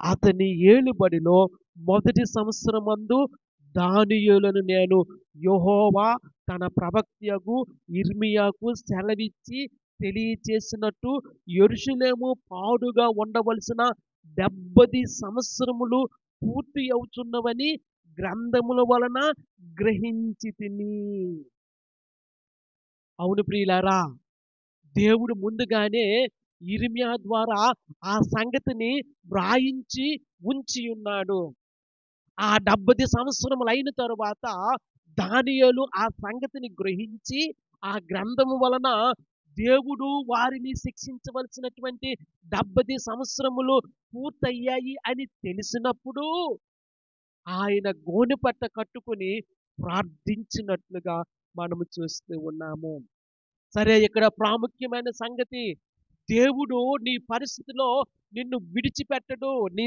అతని ఏలుబడిలో మొదటి సంవత్సరమందు దానియేలును నేను యెహోవా తన ప్రవక్తయగు యిర్మీయాకు సెలవిచ్చి తెలియచేసినట్టు యెరూషలేము పాడుగా ఉండవలసిన 70 సంవత్సరములు పూర్తి అవుతున్నవని గ్రంథముల వలన గ్రహించితిని. అవును ప్రియులారా, దేవుడు ముందుగానే యిర్మీయా ద్వారా ఆ సంగతిని వ్రాయించి ఉంచి ఉన్నాడు. ఆ 70 సంవత్సరములైన తరువాత దానియేలు ఆ సంగతిని గ్రహించి, ఆ గ్రంథము వలన దేవుడు వారిని శిక్షించవలసినటువంటి 70 సంవత్సరములు పూర్తయ్యాయి అని తెలిసినప్పుడు, ఆయన గోనెపట్ట కట్టుకొని ప్రార్థించినట్లుగా మనము చూస్తూ ఉన్నాము. సరే, ఇక్కడ ప్రాముఖ్యమైన సంగతి, దేవుడు నీ పరిస్థితిలో నిన్ను విడిచిపెట్టడు. నీ